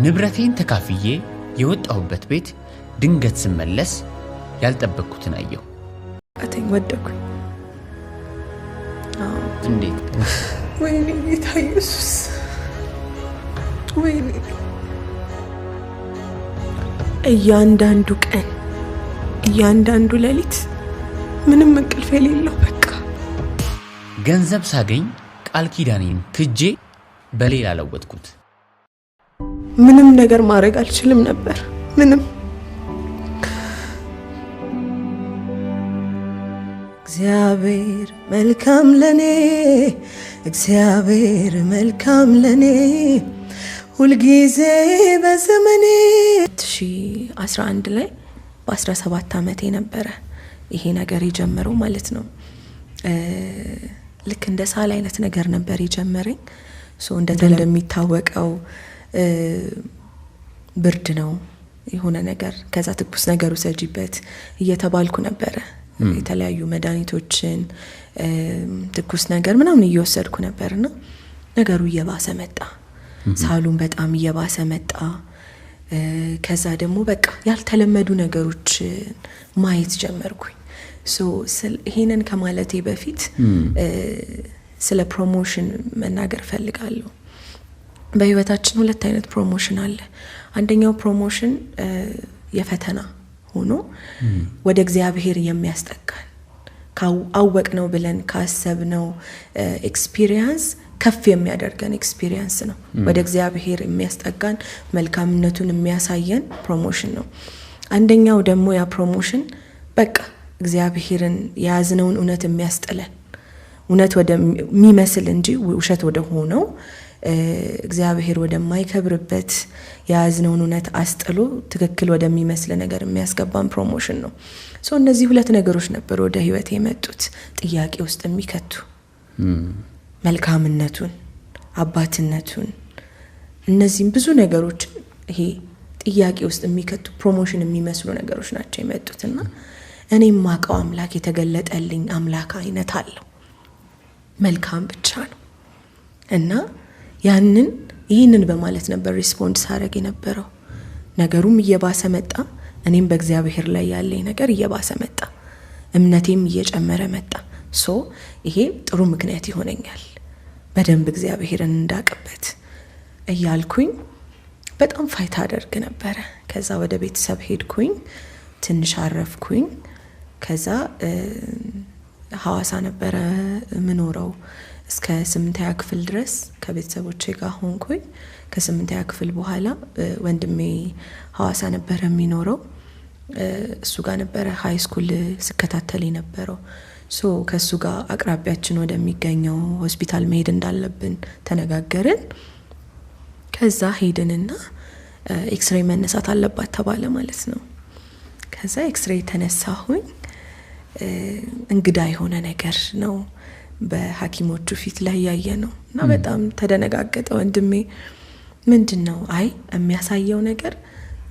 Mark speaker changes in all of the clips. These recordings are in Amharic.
Speaker 1: ንብረቴን ተካፍዬ የወጣሁበት ቤት ድንገት ስመለስ ያልጠበቅኩትን አየሁ።
Speaker 2: አተኝ ወደኩኝ።
Speaker 1: እንዴት?
Speaker 2: ወይኔ ጌታ ኢየሱስ፣ ወይኔ እያንዳንዱ ቀን እያንዳንዱ ሌሊት ምንም እንቅልፍ የሌለው በቃ
Speaker 1: ገንዘብ ሳገኝ ቃል ኪዳኔን ክጄ በሌላ ለወጥኩት።
Speaker 2: ምንም ነገር ማድረግ አልችልም ነበር። ምንም እግዚአብሔር መልካም ለኔ፣ እግዚአብሔር መልካም ለኔ ሁሉ ጊዜ በዘመኔ 2011 ላይ በ17 ዓመቴ ነበረ ይሄ ነገር የጀመረው ማለት ነው። ልክ እንደ ሳል አይነት ነገር ነበር የጀመረኝ። እንደሚታወቀው ብርድ ነው የሆነ ነገር፣ ከዛ ትኩስ ነገር ውሰጂበት እየተባልኩ ነበረ። የተለያዩ መድኃኒቶችን ትኩስ ነገር ምናምን እየወሰድኩ ነበርና ነገሩ እየባሰ መጣ። ሳሉን በጣም እየባሰ መጣ። ከዛ ደግሞ በቃ ያልተለመዱ ነገሮች ማየት ጀመርኩኝ። ይሄንን ከማለቴ በፊት ስለ ፕሮሞሽን መናገር ፈልጋለሁ። በህይወታችን ሁለት አይነት ፕሮሞሽን አለ። አንደኛው ፕሮሞሽን የፈተና ሆኖ ወደ እግዚአብሔር የሚያስጠጋን አወቅነው ብለን ካሰብነው ኤክስፒሪየንስ ከፍ የሚያደርገን ኤክስፒሪየንስ ነው። ወደ እግዚአብሔር የሚያስጠጋን መልካምነቱን የሚያሳየን ፕሮሞሽን ነው። አንደኛው ደግሞ ያ ፕሮሞሽን በቃ እግዚአብሔርን የያዝነውን እውነት የሚያስጥለን እውነት ወደሚመስል እንጂ ውሸት ወደ ሆነው እግዚአብሔር ወደማይከብርበት የያዝነውን እውነት አስጥሎ ትክክል ወደሚመስል ነገር የሚያስገባን ፕሮሞሽን ነው። እነዚህ ሁለት ነገሮች ነበሩ ወደ ህይወት የመጡት ጥያቄ ውስጥ የሚከቱ መልካምነቱን፣ አባትነቱን፣ እነዚህም ብዙ ነገሮች ይሄ ጥያቄ ውስጥ የሚከቱ ፕሮሞሽን የሚመስሉ ነገሮች ናቸው የመጡትና እኔም ማቀው አምላክ የተገለጠልኝ አምላክ አይነት አለው። መልካም ብቻ ነው እና ይህንን በማለት ነበር ሪስፖንድ ሳረግ የነበረው። ነገሩም እየባሰ መጣ። እኔም በእግዚአብሔር ላይ ያለኝ ነገር እየባሰ መጣ። እምነቴም እየጨመረ መጣ። ይሄ ጥሩ ምክንያት ይሆነኛል በደንብ እግዚአብሔርን እንዳቅበት እያልኩኝ በጣም ፋይት አደርግ ነበረ። ከዛ ወደ ቤተሰብ ሄድኩኝ፣ ትንሽ አረፍኩኝ። ከዛ ሐዋሳ ነበረ ምኖረው እስከ 8ኛ ክፍል ድረስ ከቤተሰቦቼ ጋር ሆንኩኝ። ከ8ኛ ክፍል በኋላ ወንድሜ ሐዋሳ ነበረ የሚኖረው። እሱ ጋር ነበረ ሃይ ስኩል ስከታተል የነበረው። ከሱ ጋር አቅራቢያችን ወደሚገኘው ሆስፒታል መሄድ እንዳለብን ተነጋገርን። ከዛ ሄድንና ኤክስሬይ መነሳት አለባት ተባለ ማለት ነው። ከዛ ኤክስሬይ ተነሳሁኝ። እንግዳ የሆነ ነገር ነው በሐኪሞቹ ፊት ላይ ያየ ነው እና በጣም ተደነጋገጠ ወንድሜ። ምንድነው? አይ የሚያሳየው ነገር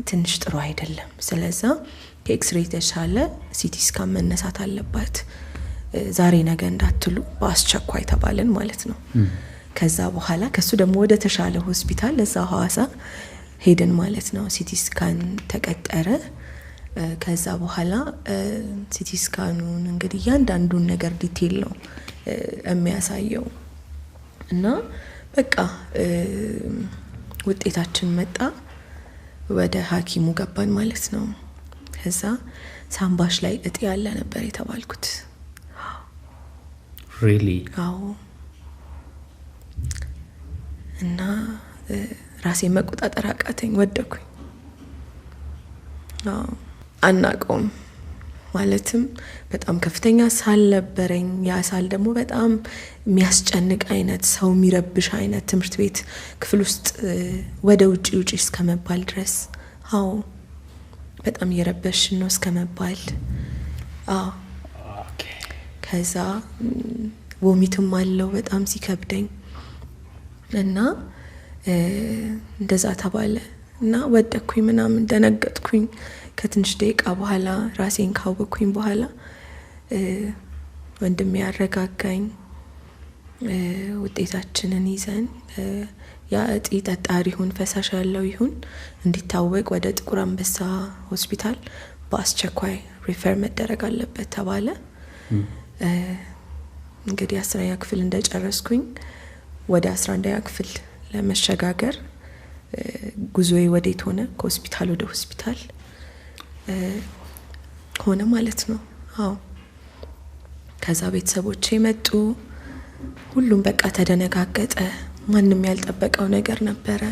Speaker 2: ትንሽ ጥሩ አይደለም። ስለዛ ከኤክስሬይ ተሻለ ሲቲ ስካን መነሳት አለባት፣ ዛሬ ነገ እንዳትሉ በአስቸኳይ ተባለን ማለት ነው። ከዛ በኋላ ከሱ ደግሞ ወደ ተሻለ ሆስፒታል ለዛ ሐዋሳ ሄድን ማለት ነው። ሲቲ ስካን ተቀጠረ። ከዛ በኋላ ሲቲ ስካኑን እንግዲህ ያንዳንዱን ነገር ዲቴል ነው የሚያሳየው እና በቃ ውጤታችን መጣ። ወደ ሐኪሙ ገባን ማለት ነው። ከዛ ሳምባሽ ላይ እጢ ያለ ነበር የተባልኩት።
Speaker 1: ሪሊ?
Speaker 2: አዎ። እና ራሴን መቆጣጠር አቃተኝ፣ ወደኩኝ። አናቀውም ማለትም በጣም ከፍተኛ ሳል ነበረኝ። ያ ሳል ደግሞ በጣም የሚያስጨንቅ አይነት፣ ሰው የሚረብሽ አይነት፣ ትምህርት ቤት ክፍል ውስጥ ወደ ውጪ እስከመባል ድረስ። አዎ በጣም እየረበሽን ነው እስከመባል። አዎ ከዛ ቮሚትም አለው በጣም ሲከብደኝ እና እንደዛ ተባለ እና ወደኩኝ ምናምን ደነገጥኩኝ። ከትንሽ ደቂቃ በኋላ ራሴን ካወቅኩኝ በኋላ ወንድሜ ያረጋጋኝ። ውጤታችንን ይዘን ያ እጢ ጠጣር ይሁን ፈሳሽ ያለው ይሁን እንዲታወቅ ወደ ጥቁር አንበሳ ሆስፒታል በአስቸኳይ ሪፈር መደረግ አለበት ተባለ። እንግዲህ 10ኛ ክፍል እንደጨረስኩኝ ወደ 11ኛ ክፍል ለመሸጋገር ጉዞዬ ወዴት ሆነ? ከሆስፒታል ወደ ሆስፒታል ሆነ ማለት ነው። አዎ ከዛ ቤተሰቦቼ መጡ። ሁሉም በቃ ተደነጋገጠ። ማንም ያልጠበቀው ነገር ነበረ።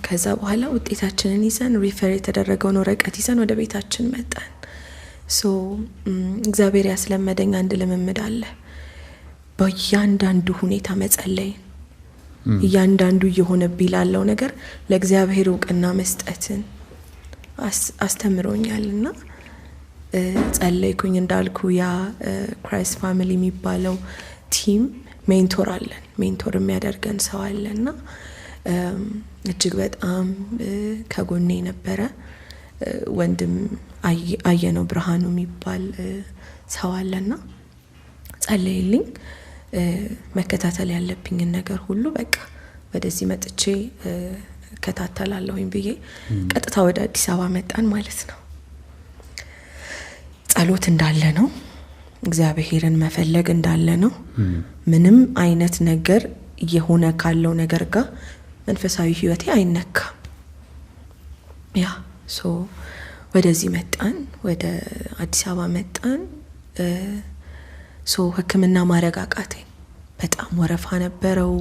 Speaker 2: ከዛ በኋላ ውጤታችንን ይዘን ሪፈር የተደረገውን ወረቀት ይዘን ወደ ቤታችን መጣን። እግዚአብሔር ያስለመደኝ አንድ ልምምድ አለ። በእያንዳንዱ ሁኔታ መጸለይ፣ እያንዳንዱ እየሆነብኝ ላለው ነገር ለእግዚአብሔር እውቅና መስጠትን አስተምሮኛልና ጸለይኩኝ። እንዳልኩ ያ ክራይስት ፋሚሊ የሚባለው ቲም ሜንቶር አለን፣ ሜንቶር የሚያደርገን ሰው አለና እጅግ በጣም ከጎኔ ነበረ። ወንድም አየነው ብርሃኑ የሚባል ሰው አለና ጸለይልኝ። መከታተል ያለብኝን ነገር ሁሉ በቃ ወደዚህ መጥቼ ከታተላለሁኝ ብዬ ቀጥታ ወደ አዲስ አበባ መጣን ማለት ነው። ጸሎት እንዳለ ነው፣ እግዚአብሔርን መፈለግ እንዳለ ነው። ምንም አይነት ነገር እየሆነ ካለው ነገር ጋር መንፈሳዊ ህይወቴ አይነካም። ያ ወደዚህ መጣን፣ ወደ አዲስ አበባ መጣን። ህክምና ማድረግ አቃተኝ። በጣም ወረፋ ነበረው።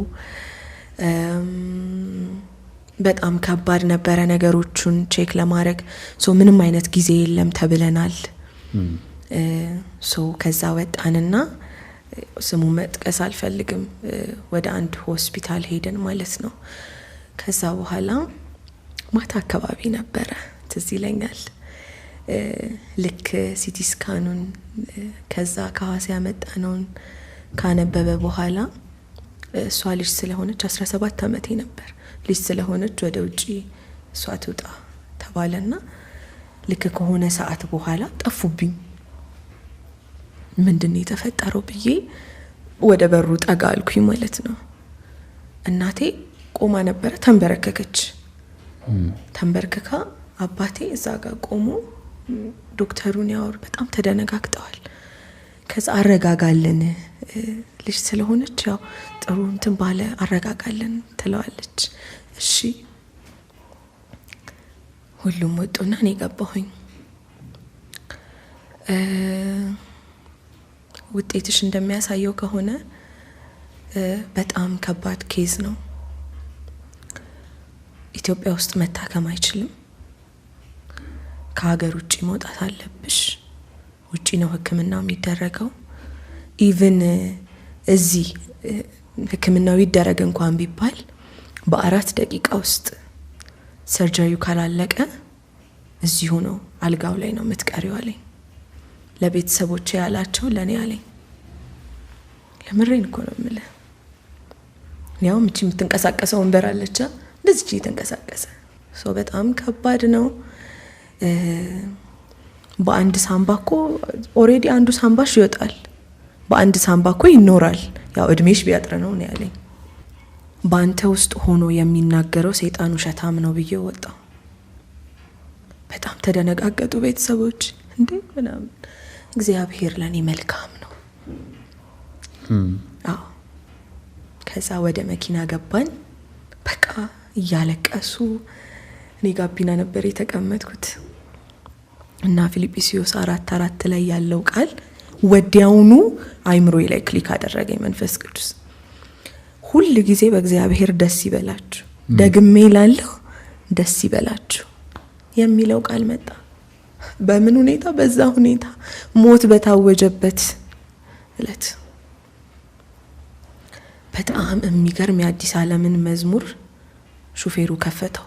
Speaker 2: በጣም ከባድ ነበረ ነገሮቹን ቼክ ለማድረግ። ምንም አይነት ጊዜ የለም ተብለናል። ከዛ ወጣንና ስሙ መጥቀስ አልፈልግም፣ ወደ አንድ ሆስፒታል ሄደን ማለት ነው። ከዛ በኋላ ማታ አካባቢ ነበረ ትዝ ይለኛል። ልክ ሲቲ ስካኑን ከዛ ከሐዋሳ ያመጣነውን ካነበበ በኋላ እሷ ልጅ ስለሆነች 17 ዓመቴ ነበር። ልጅ ስለሆነች ወደ ውጪ እሷ ትውጣ ተባለና ልክ ከሆነ ሰዓት በኋላ ጠፉብኝ። ምንድነው የተፈጠረው ብዬ ወደ በሩ ጠጋ አልኩኝ ማለት ነው። እናቴ ቆማ ነበረ፣ ተንበረከከች። ተንበርክካ አባቴ እዛ ጋር ቆሞ ዶክተሩን ያወር። በጣም ተደነጋግጠዋል። ከዛ አረጋጋለን፣ ልጅ ስለሆነች ያው ጥሩ እንትን ባለ አረጋጋለን ትለዋለች። እሺ ሁሉም ወጡና እኔ ገባሁኝ። ውጤትሽ እንደሚያሳየው ከሆነ በጣም ከባድ ኬዝ ነው። ኢትዮጵያ ውስጥ መታከም አይችልም። ከሀገር ውጪ መውጣት አለብሽ። ውጪ ነው ህክምናው የሚደረገው። ኢቭን እዚህ ህክምናው ይደረግ እንኳን ቢባል በ4 ደቂቃ ውስጥ ሰርጀሪው ካላለቀ እዚሁ ነው አልጋው ላይ ነው የምትቀሪው አለኝ። ለቤተሰቦቼ ያላቸው ለኔ አለኝ። ለምሬን እኮ ነው የምልህ። ያው ምቺ የምትንቀሳቀሰው ወንበር አለች፣ እንደዚህ እየተንቀሳቀሰ በጣም ከባድ ነው። በአንድ ሳምባኮ ኦሬዲ አንዱ ሳምባሽ ይወጣል፣ በአንድ ሳምባኮ ይኖራል። ያው እድሜሽ ቢያጥር ነው ያለኝ። በአንተ ውስጥ ሆኖ የሚናገረው ሰይጣን ውሸታም ነው ብዬ ወጣው። በጣም ተደነጋገጡ ቤተሰቦች። እንዴ ምናምን እግዚአብሔር ለኔ መልካም ነው። አዎ ከዛ ወደ መኪና ገባን። በቃ እያለቀሱ እኔ ጋቢና ነበር የተቀመጥኩት እና ፊልጵስዩስ 4:4 ላይ ያለው ቃል ወዲያውኑ አይምሮዬ ላይ ክሊክ አደረገኝ። መንፈስ ቅዱስ ሁሉ ጊዜ በእግዚአብሔር ደስ ይበላችሁ፣ ደግሜ እላለሁ ደስ ይበላችሁ የሚለው ቃል መጣ። በምን ሁኔታ? በዛ ሁኔታ ሞት በታወጀበት እለት በጣም የሚገርም የአዲስ ዓለምን መዝሙር ሹፌሩ ከፈተው።